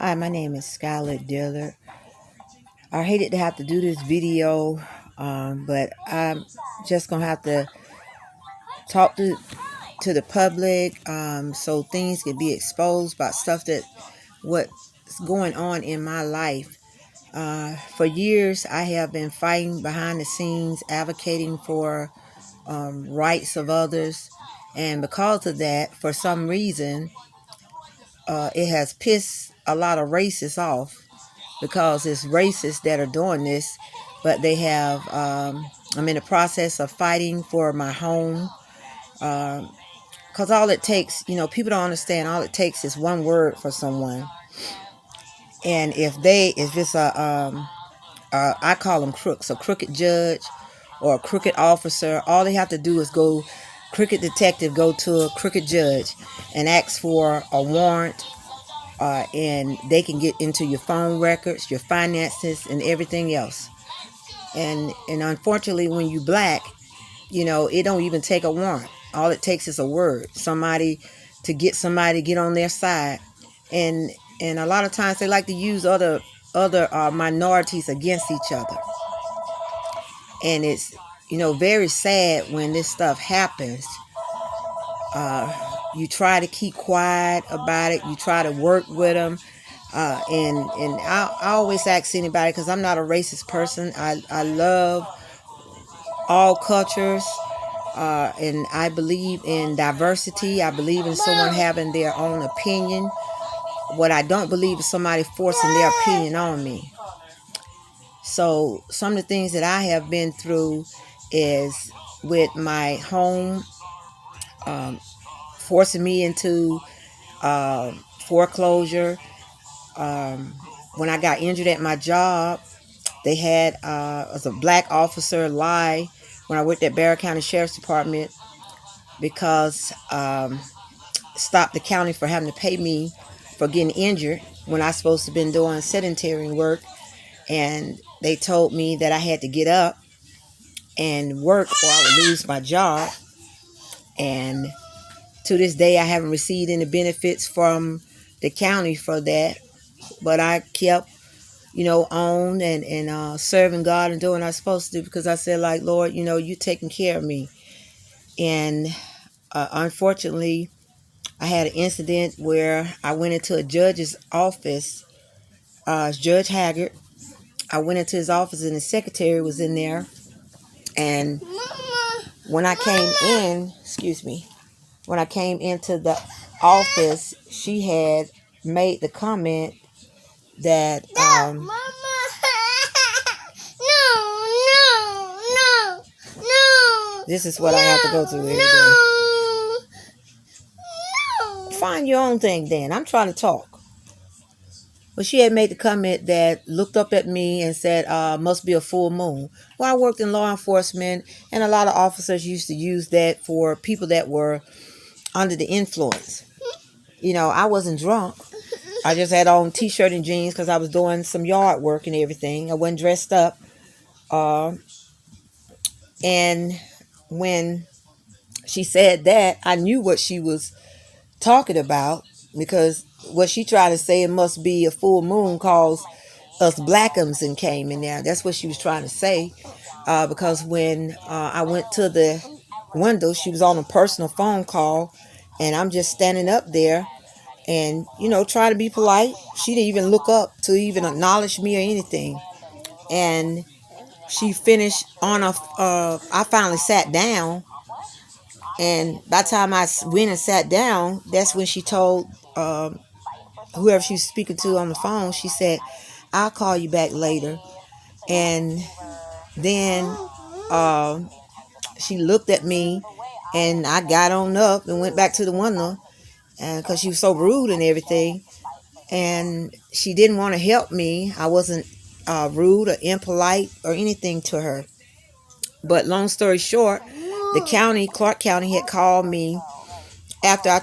Hi, my name is Skylar Dillard. I hated to have to do this video, but I'm just gonna have to talk to the public, so things can be exposed about stuff that what's going on in my life. For years, I have been fighting behind the scenes, advocating for rights of others, and because of that, for some reason, it has pissed a lot of racists off, because it's racists that are doing this, but they have, I'm in the process of fighting for my home, because all it takes, people don't understand, all it takes is one word for someone. And if it's I call them crooks, a crooked judge or a crooked officer, all they have to do is go, crooked detective, go to a crooked judge and ask for a warrant, and they can get into your phone records, your finances, and everything else. And unfortunately, when you black, it don't even take a warrant. All it takes is a word, somebody to get on their side. And a lot of times they like to use other minorities against each other. And it's very sad when this stuff happens. You try to keep quiet about it. You try to work with them. And I always ask anybody, because I'm not a racist person. I love all cultures, and I believe in diversity. I believe in someone having their own opinion. What I don't believe is somebody forcing their opinion on me. So some of the things that I have been through is with my home, forcing me into foreclosure. When I got injured at my job, they had as a black officer lie when I worked at Barrow County Sheriff's Department, because stopped the county for having to pay me for getting injured when I was supposed to have been doing sedentary work. And they told me that I had to get up and work or I would lose my job. And to this day, I haven't received any benefits from the county for that. But I kept, on and serving God and doing what I was supposed to do, because I said, like, Lord, you taking care of me. And unfortunately, I had an incident where I went into a judge's office, Judge Haggard. I went into his office and the secretary was in there. And when I came in, when I came into the office, she had made the comment that this is what I have to go through every day. Find your own thing, Dan. I'm trying to talk. But she had made the comment that looked up at me and said, must be a full moon. Well, I worked in law enforcement, and a lot of officers used to use that for people that were under the influence. I wasn't drunk. I just had on t-shirt and jeans because I was doing some yard work and everything. I wasn't dressed up. And when she said that, I knew what she was talking about, because what she tried to say, it must be a full moon cause us blackums and came in there. That's what she was trying to say, because when I went to the window, she was on a personal phone call, and I'm just standing up there and trying to be polite. She didn't even look up to even acknowledge me or anything. And she finished on I finally sat down, and by the time I went and sat down, that's when she told whoever she was speaking to on the phone, she said, I'll call you back later. And then she looked at me, and I got on up and went back to the window, and because she was so rude and everything. And she didn't want to help me. I wasn't rude or impolite or anything to her. But long story short, the county, Clark County, had called me after I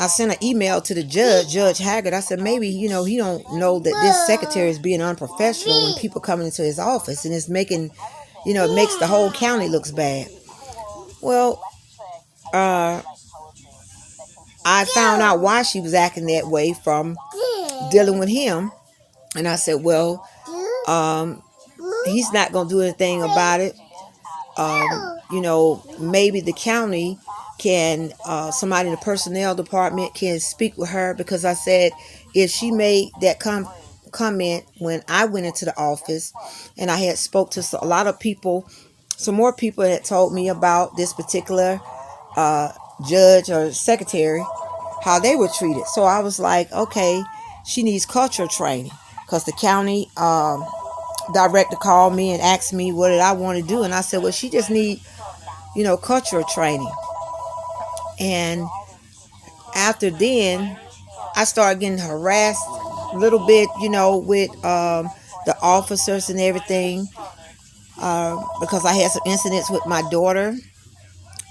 sent an email to the Judge Haggard. I said, maybe, he don't know that this secretary is being unprofessional when people come into his office, and it's making, it makes the whole county looks bad. Well, I found out why she was acting that way from dealing with him. And I said, well, he's not going to do anything about it. Maybe the county can, somebody in the personnel department can speak with her, because I said if she made that comment when I went into the office, and I had spoke to a lot of people, some more people that told me about this particular judge or secretary, how they were treated. So I was like, okay, she needs cultural training, because the county director called me and asked me what did I want to do, and I said, well, she just need cultural training. And after then, I started getting harassed a little bit, with the officers and everything, because I had some incidents with my daughter,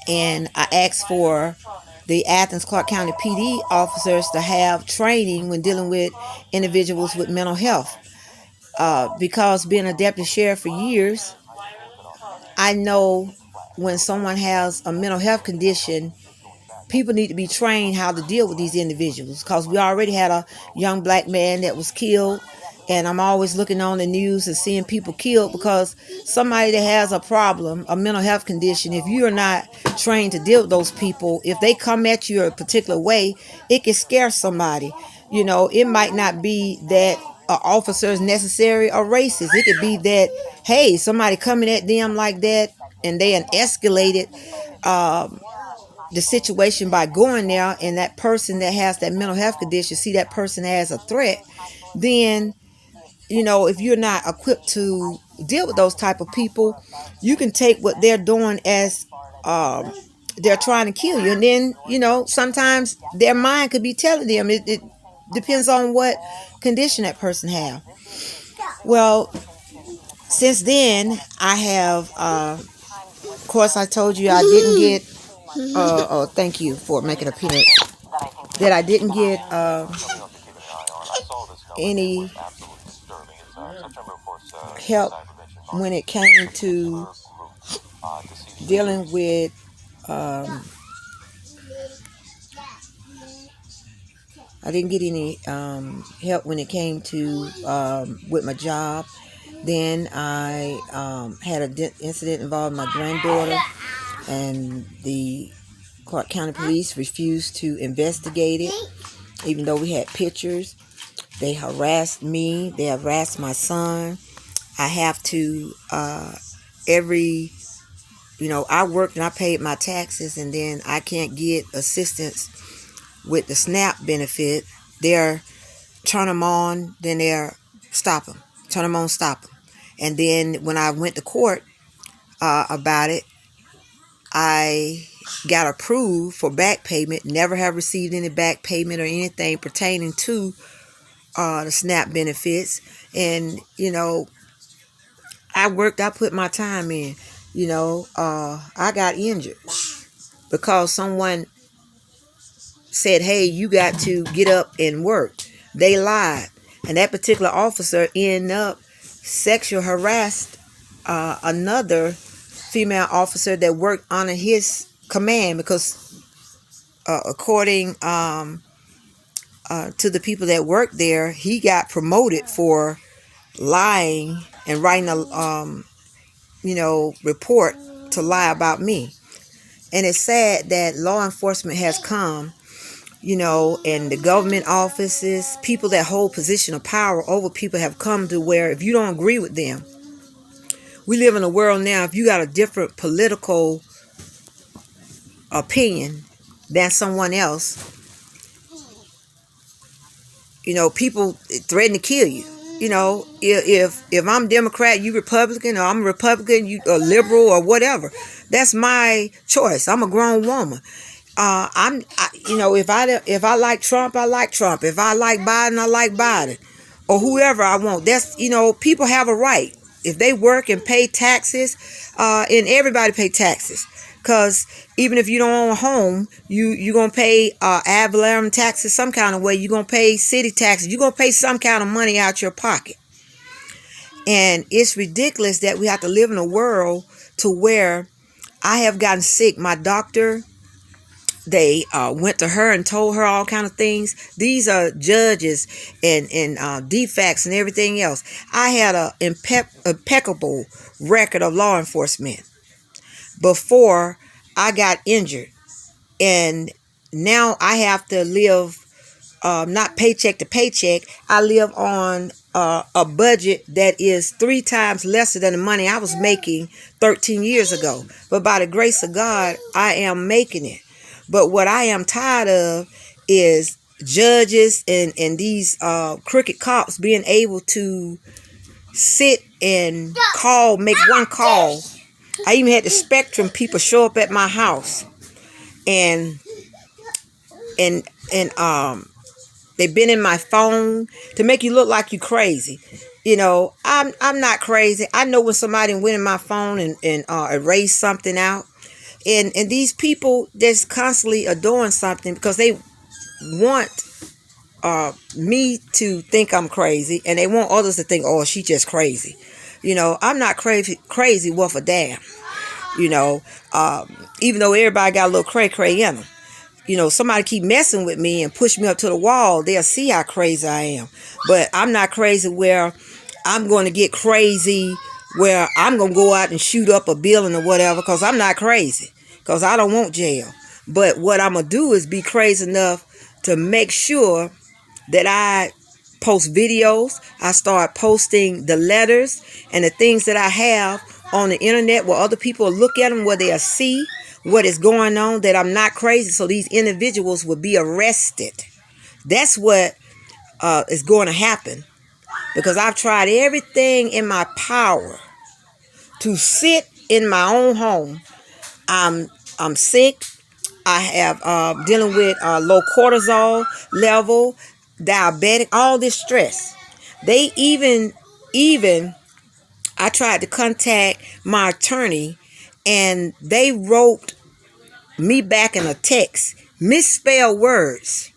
and I asked for the Athens Clarke County PD officers to have training when dealing with individuals with mental health, because being a deputy sheriff for years, I know when someone has a mental health condition, people need to be trained how to deal with these individuals, because we already had a young black man that was killed, and I'm always looking on the news and seeing people killed because somebody that has a problem, a mental health condition, if you're not trained to deal with those people, if they come at you a particular way, it can scare somebody. It might not be that an officer is necessary or racist. It could be that, hey, somebody coming at them like that, and they escalated the situation by going there, and that person that has that mental health condition see that person as a threat, then if you're not equipped to deal with those type of people, you can take what they're doing as they're trying to kill you. And then sometimes their mind could be telling them, it depends on what condition that person have. Well, since then I have of course I told you I didn't get thank you for making a peanut, that I didn't get any help when it came to dealing with I didn't get any help when it came to with my job. Then I had an incident involving my granddaughter, and the Clarke County Police refused to investigate it, even though we had pictures. They harassed me. They harassed my son. I have to I worked and I paid my taxes, and then I can't get assistance with the SNAP benefit. They're turn them on, then they're stop them. Turn them on, stop them. And then when I went to court about it, I got approved for back payment. Never have received any back payment or anything pertaining to the SNAP benefits. And I put my time in. I got injured because someone said, hey, you got to get up and work. They lied. And that particular officer ended up sexual harassed another female officer that worked under his command, because according to the people that worked there, he got promoted for lying and writing a report to lie about me. And it's sad that law enforcement has come, and the government offices, people that hold position of power over people have come to where if you don't agree with them, we live in a world now, if you got a different political opinion than someone else, people threaten to kill you. If I'm Democrat, you Republican, or I'm a Republican, you a liberal or whatever, that's my choice. I'm a grown woman. If I like Trump, I like Trump. If I like Biden, I like Biden, or whoever I want. That's people have a right if they work and pay taxes, and everybody pay taxes. Because even if you don't own a home, you're going to pay ad valorem taxes some kind of way. You're going to pay city taxes. You're going to pay some kind of money out your pocket. And it's ridiculous that we have to live in a world to where I have gotten sick. My doctor they went to her and told her all kind of things. These are judges and defects and everything else. I had a impeccable record of law enforcement before I got injured, and now I have to live not paycheck to paycheck. I live on a budget that is 3 times lesser than the money I was making 13 years ago. But by the grace of God, I am making it. But what I am tired of is judges and these crooked cops being able to sit and make one call. I even had the Spectrum people show up at my house, and they've been in my phone to make you look like you crazy. You know, I'm not crazy. I know when somebody went in my phone and erased something out. And these people just constantly are doing something because they want me to think I'm crazy, and they want others to think, oh, she just crazy. You know, I'm not crazy worth a damn. You know, even though everybody got a little cray-cray in them. You know, somebody keep messing with me and push me up to the wall, they'll see how crazy I am. But I'm not crazy where I'm going to get crazy, where I'm going to go out and shoot up a building or whatever, because I'm not crazy, because I don't want jail. But what I'm going to do is be crazy enough to make sure that I post videos. I start posting the letters and the things that I have on the internet where other people look at them, where they'll see what is going on, that I'm not crazy, so these individuals will be arrested. That's what is going to happen, because I've tried everything in my power to sit in my own home. I'm sick. I have dealing with low cortisol level, diabetic, all this stress. They even I tried to contact my attorney, and they wrote me back in a text, misspelled words.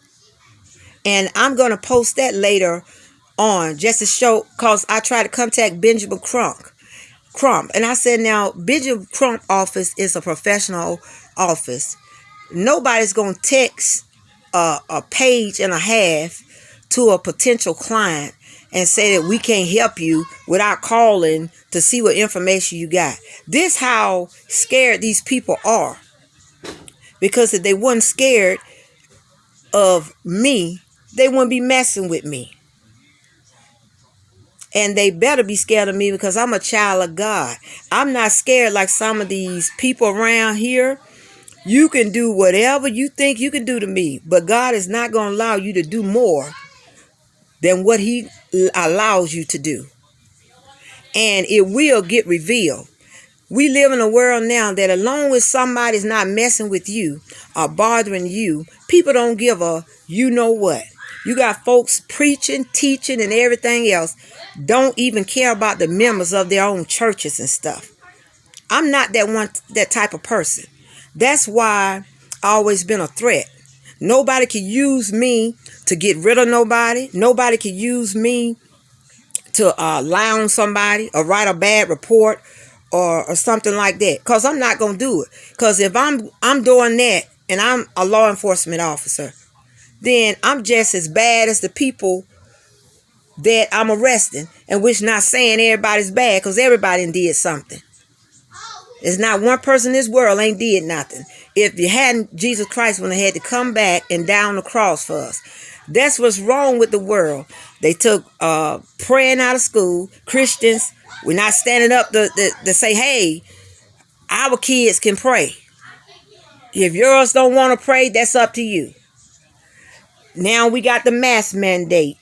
And I'm going to post that later on just to show, because I tried to contact Benjamin Crump. And I said, now, Benjamin Crump office is a professional office. Nobody's going to text a page and a half to a potential client and say that we can't help you without calling to see what information you got. This how scared these people are. Because if they weren't scared of me, they wouldn't be messing with me. And they better be scared of me, because I'm a child of God. I'm not scared like some of these people around here. You can do whatever you think you can do to me, but God is not going to allow you to do more than what he allows you to do. And it will get revealed. We live in a world now that as long as somebody's not messing with you or bothering you, people don't give a you know what. You got folks preaching, teaching, and everything else, don't even care about the members of their own churches and stuff. I'm not that type of person. That's why I always been a threat. Nobody can use me to get rid of nobody. Nobody can use me to lie on somebody or write a bad report or something like that. Because I'm not going to do it. Because if I'm doing that and I'm a law enforcement officer, then I'm just as bad as the people that I'm arresting. And which not saying everybody's bad, because everybody did something. There's not one person in this world ain't did nothing. If you hadn't, Jesus Christ when they had to come back and die on the cross for us. That's what's wrong with the world. They took praying out of school. Christians, we're not standing up to say, hey, our kids can pray. If yours don't want to pray, that's up to you. Now we got the mask mandate.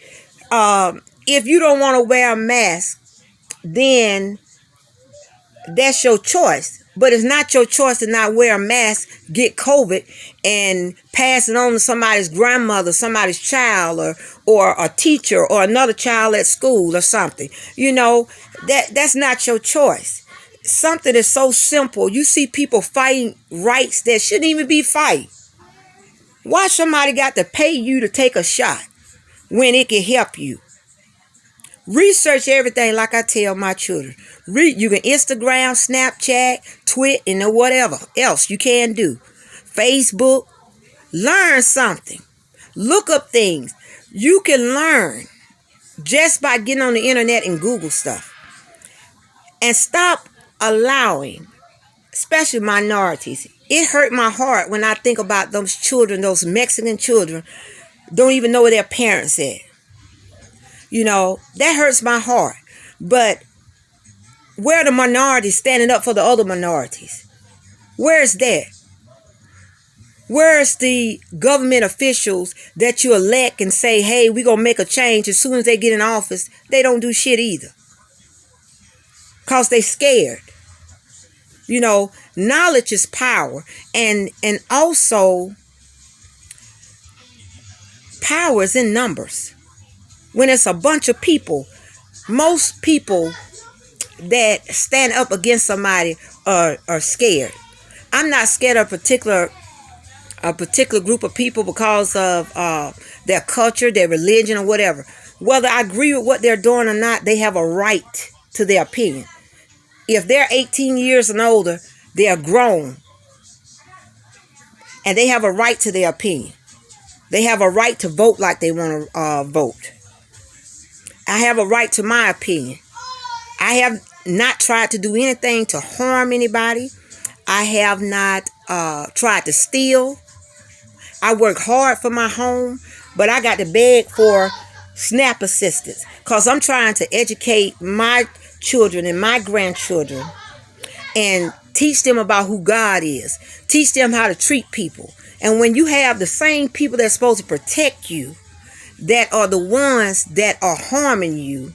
If you don't want to wear a mask, then that's your choice. But it's not your choice to not wear a mask, get COVID, and pass it on to somebody's grandmother, somebody's child, or a teacher, or another child at school or something. You know, that's not your choice. Something is so simple. You see people fighting rights that shouldn't even be fight. Why somebody got to pay you to take a shot when it can help you? Research everything like I tell my children. You can Instagram, Snapchat, Twitter, and whatever else you can do. Facebook, Learn something. Look up things. You can learn just by getting on the internet and Google stuff. And stop allowing, especially minorities. It hurt my heart when I think about those children, those Mexican children, don't even know where their parents at. You know, that hurts my heart. But where are the minorities standing up for the other minorities? Where's that? Where's the government officials that you elect and say, hey, we're going to make a change as soon as they get in office? They don't do shit either. Because they scared. You know, knowledge is power. And also, power is in numbers. When it's a bunch of people, most people that stand up against somebody are scared. I'm not scared of a particular group of people because of their culture, their religion, or whatever. Whether I agree with what they're doing or not, they have a right to their opinion. If they're 18 years and older, they're grown. And they have a right to their opinion. They have a right to vote like they want to vote. I have a right to my opinion. I have not tried to do anything to harm anybody. I have not tried to steal. I work hard for my home, but I got to beg for SNAP assistance because I'm trying to educate my children and my grandchildren and teach them about who God is. Teach them how to treat people. And when you have the same people that's supposed to protect you that are the ones that are harming you,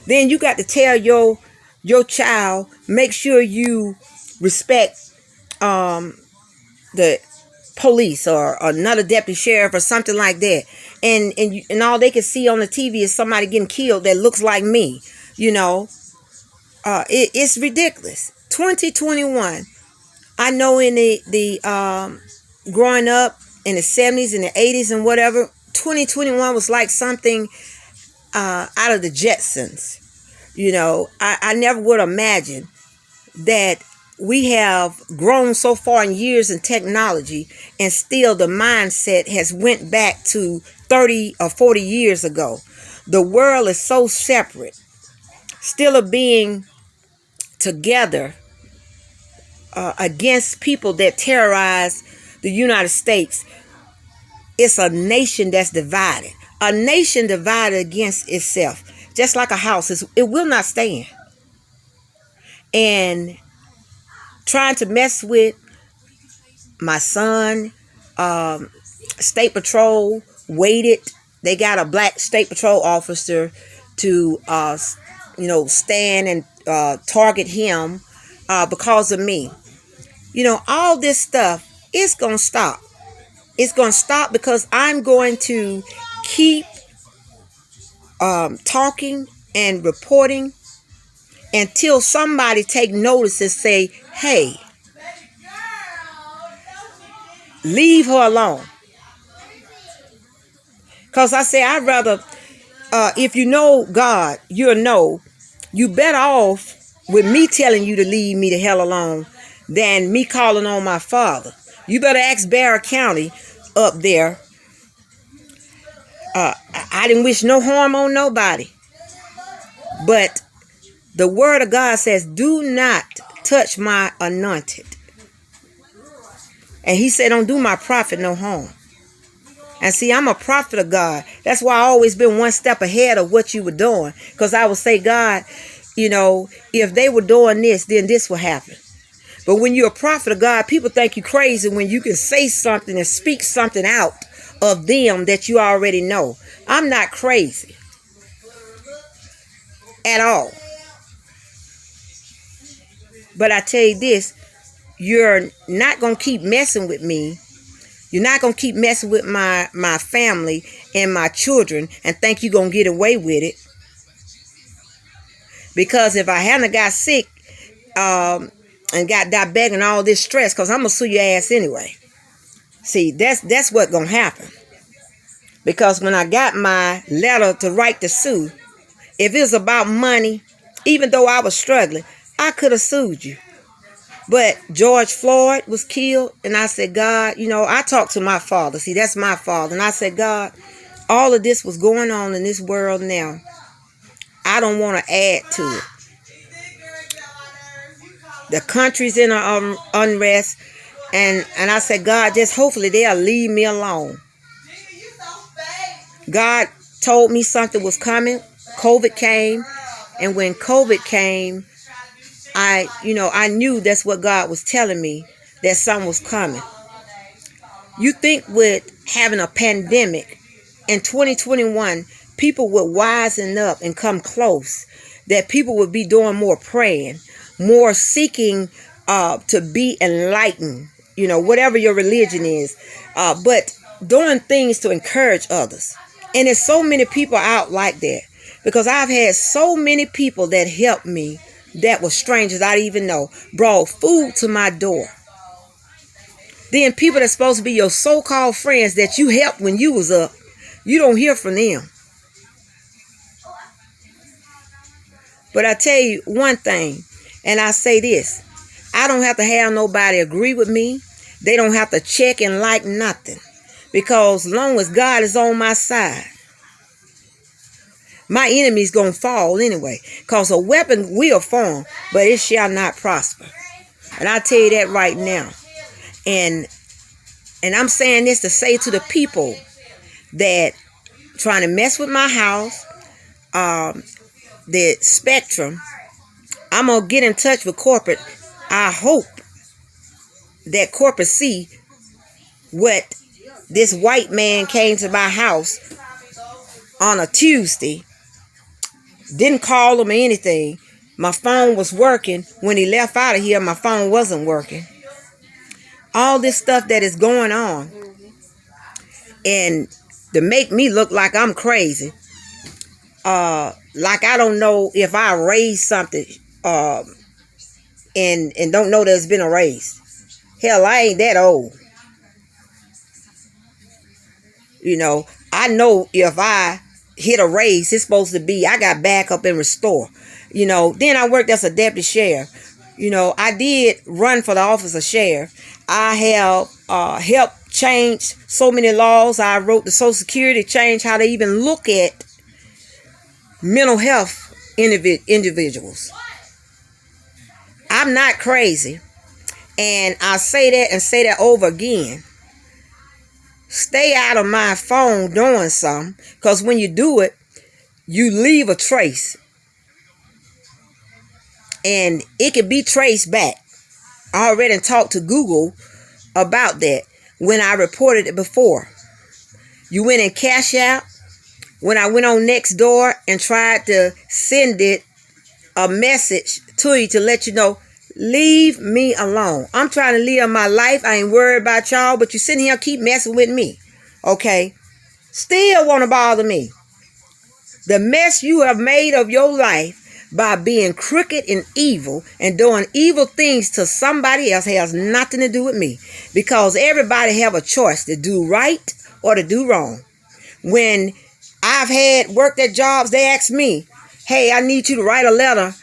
then you got to tell your child, make sure you respect the police or another deputy sheriff or something like that. And all they can see on the TV is somebody getting killed that looks like me. You know, it's ridiculous. 2021, I know in the growing up in the 70s and the 80s and whatever, 2021 was like something out of the Jetsons. You know, I never would imagine that we have grown so far in years in technology and still the mindset has went back to 30 or 40 years ago. The world is so separate, still being together against people that terrorize the United States. It's a nation that's divided. A nation divided against itself, just like a house, it will not stand. And trying to mess with my son, State Patrol waited. They got a black State Patrol officer to, stand and target him because of me. You know, all this stuff is going to stop. It's going to stop because I'm going to keep talking and reporting until somebody take notice and say, hey, leave her alone. Because I say I'd rather, if you know God, you'll know you better off with me telling you to leave me the hell alone than me calling on my father. You better ask Barry County up there. I didn't wish no harm on nobody. But the word of God says, do not touch my anointed. And he said, don't do my prophet no harm. And see, I'm a prophet of God. That's why I always been one step ahead of what you were doing. Because I would say, God, you know, if they were doing this, then this will happen. But when you're a prophet of God, people think you crazy when you can say something and speak something out of them that you already know. I'm not crazy at all. But I tell you this, you're not going to keep messing with me. You're not going to keep messing with my family and my children and think you're going to get away with it. Because if I hadn't got sick and got diabetic and all this stress, because I'm going to sue your ass anyway. See, that's what's going to happen. Because when I got my letter to write to sue, if it was about money, even though I was struggling, I could have sued you. But George Floyd was killed, and I said, God, I talked to my father. See, that's my father. And I said, God, all of this was going on in this world now. I don't want to add to it. The country's in an unrest. And I said, God, just hopefully they'll leave me alone. God told me something was coming. COVID came. And when COVID came, I knew that's what God was telling me, that something was coming. You think with having a pandemic in 2021, people would wisen up and come close, that people would be doing more praying, more seeking to be enlightened, whatever your religion is, but doing things to encourage others. And there's so many people out like that, because I've had so many people that helped me that were strangers I didn't even know, brought food to my door. Then people that's supposed to be your so-called friends that you helped when you was up, you don't hear from them. But I tell you one thing, and I say this, I don't have to have nobody agree with me. They don't have to check and like nothing. Because as long as God is on my side, my enemy's going to fall anyway. Because a weapon will form, but it shall not prosper. And I tell you that right now. And I'm saying this to say to the people that trying to mess with my house, the spectrum, I'm going to get in touch with corporate. I hope that corporate see what this white man came to my house on a Tuesday, didn't call him or anything. My phone was working. When he left out of here, my phone wasn't working. All this stuff that is going on, and to make me look like I'm crazy, like I don't know if I raised something, and don't know there's been a raise. Hell, I ain't that old. I know if I hit a raise, it's supposed to be, I got back up and restore. Then I worked as a deputy sheriff. I did run for the office of sheriff. I have helped change so many laws. I wrote the Social Security, change how they even look at mental health individuals. I'm not crazy. And I say that and say that over again. Stay out of my phone doing something, because when you do it, you leave a trace. And it can be traced back. I already talked to Google about that when I reported it before. You went and cash out. When I went on Nextdoor and tried to send it a message to you to let you know, leave me alone. I'm trying to live my life. I ain't worried about y'all, but you sitting here keep messing with me. Okay? Still want to bother me. The mess you have made of your life by being crooked and evil and doing evil things to somebody else has nothing to do with me. Because everybody have a choice to do right or to do wrong. When I've had worked at jobs, they asked me, hey, I need you to write a letter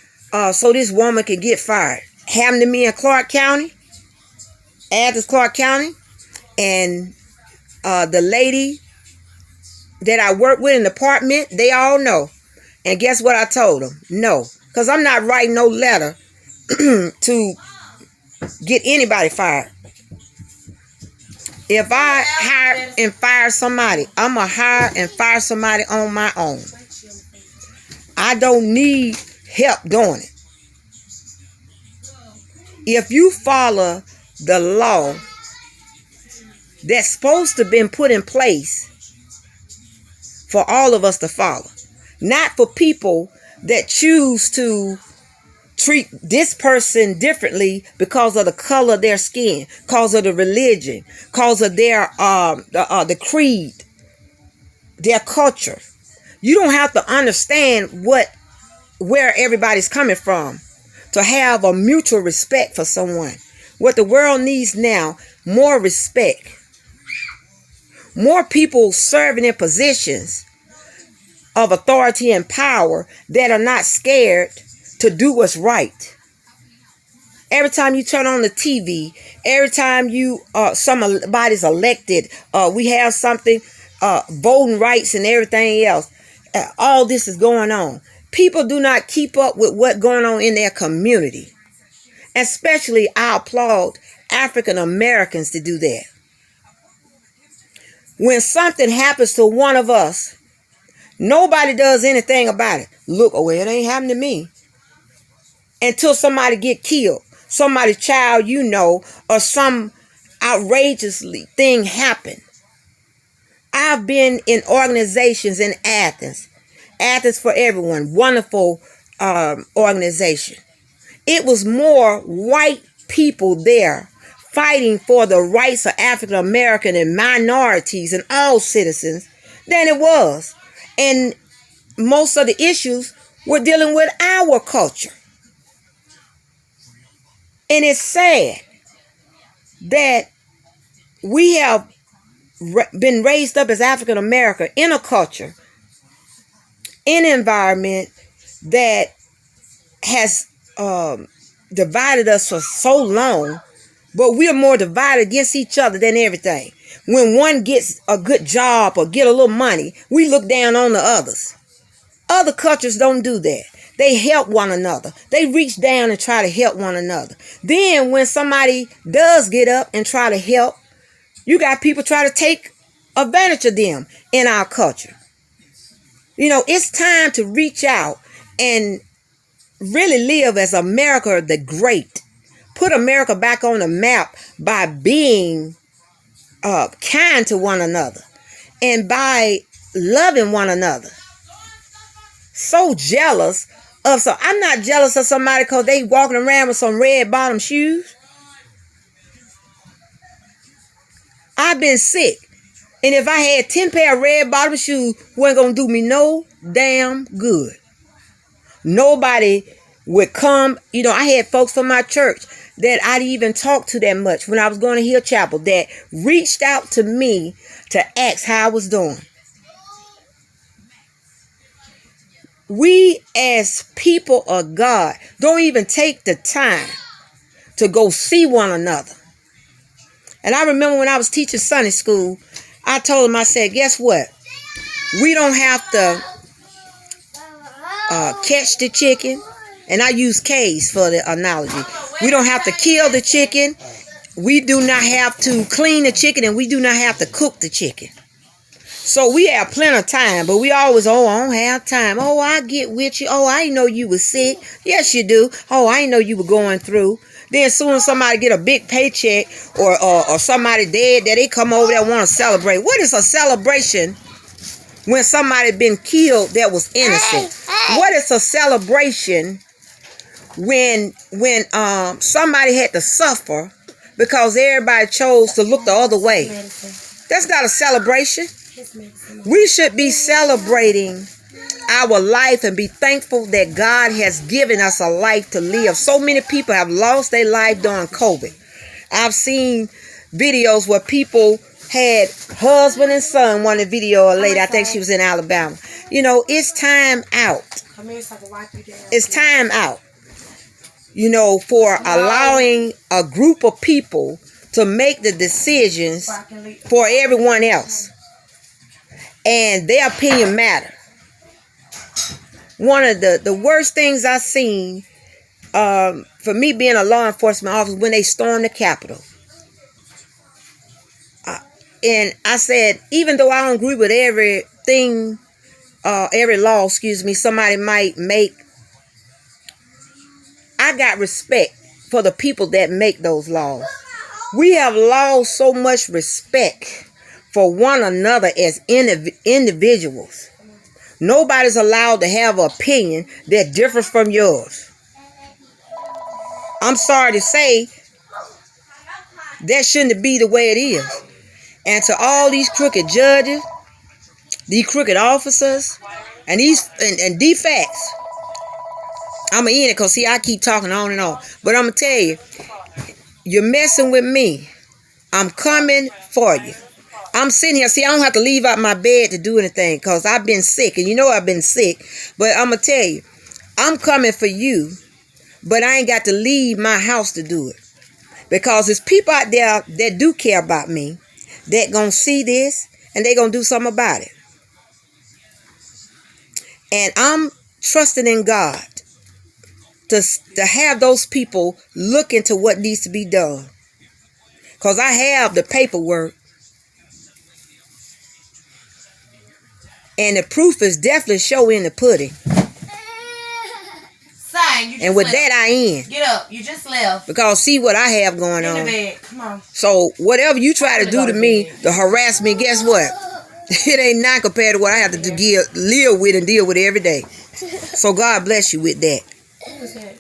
so this woman can get fired. Happened to me in Clark County, Athens, Clark County, and the lady that I work with in the apartment, they all know. And guess what I told them? No, because I'm not writing no letter to get anybody fired. If I hire and fire somebody, I'm going to hire and fire somebody on my own. I don't need help doing it. If you follow the law that's supposed to have been put in place for all of us to follow, not for people that choose to treat this person differently because of the color of their skin, because of the religion, because of their the creed, their culture. You don't have to understand where everybody's coming from to have a mutual respect for someone. What the world needs now, more respect. More people serving in positions of authority and power that are not scared to do what's right. Every time you turn on the TV, every time you somebody's elected, we have something, voting rights and everything else. All this is going on. People do not keep up with what's going on in their community. Especially, I applaud African Americans to do that. When something happens to one of us, nobody does anything about it. Look, oh, well, it ain't happened to me. Until somebody get killed, somebody's child, you know, or some outrageously thing happen. I've been in organizations in Athens. Athens for Everyone, wonderful organization. It was more white people there fighting for the rights of African American and minorities and all citizens than it was. And most of the issues were dealing with our culture. And it's sad that we have been raised up as African American in a culture, in an environment that has divided us for so long, but we are more divided against each other than everything. When one gets a good job or get a little money, we look down on the others. Other cultures don't do that. They help one another. They reach down and try to help one another. Then when somebody does get up and try to help, you got people try to take advantage of them in our culture. You know, it's time to reach out and really live as America the Great. Put America back on the map by being kind to one another and by loving one another. So jealous of some. I'm not jealous of somebody because they walking around with some red bottom shoes. I've been sick. And if I had 10 pair of red bottom shoes, wasn't going to do me no damn good. Nobody would come. You know, I had folks from my church that I didn't even talk to that much when I was going to Hill Chapel that reached out to me to ask how I was doing. We as people of God don't even take the time to go see one another. And I remember when I was teaching Sunday school, I told them, I said, guess what? We don't have to catch the chicken. And I use K's for the analogy. We don't have to kill the chicken. We do not have to clean the chicken, and we do not have to cook the chicken. So we have plenty of time, but we always, oh, I don't have time. Oh, I get with you. Oh, I didn't know you were sick. Yes, you do. Oh, I didn't know you were going through. Then as soon as somebody get a big paycheck or somebody dead, that they come over there and want to celebrate. What is a celebration when somebody been killed that was innocent? What is a celebration when somebody had to suffer because everybody chose to look the other way? That's not a celebration. We should be celebrating our life and be thankful that God has given us a life to live. So many people have lost their life during COVID. I've seen videos where people had husband and son. One of the video a lady, I think she was in Alabama. You know, it's time out. It's time out. You know, for allowing a group of people to make the decisions for everyone else. And their opinion matter. One of the worst things I've seen for me being a law enforcement officer when they stormed the Capitol. And I said, even though I don't agree with everything, every law, somebody might make, I got respect for the people that make those laws. We have lost so much respect for one another as individuals. Nobody's allowed to have an opinion that differs from yours. I'm sorry to say, that shouldn't be the way it is. And to all these crooked judges, these crooked officers, and these and defects, I'm going to end it because, see, I keep talking on and on. But I'm going to tell you, you're messing with me. I'm coming for you. I'm sitting here. See, I don't have to leave out my bed to do anything because I've been sick. And you know I've been sick. But I'm going to tell you, I'm coming for you But I ain't got to leave my house to do it. Because there's people out there that do care about me, that gonna see this, and they gonna do something about it. And I'm trusting in God to have those people look into what needs to be done. Because I have the paperwork. And the proof is definitely show in the pudding. And with that, I end. Get up. You just left. Because see what I have going on. In the bed. Come on. So whatever you try to do to me, to harass me, guess what? It ain't not compared to what I have to live with and deal with every day. So God bless you with that. What was that?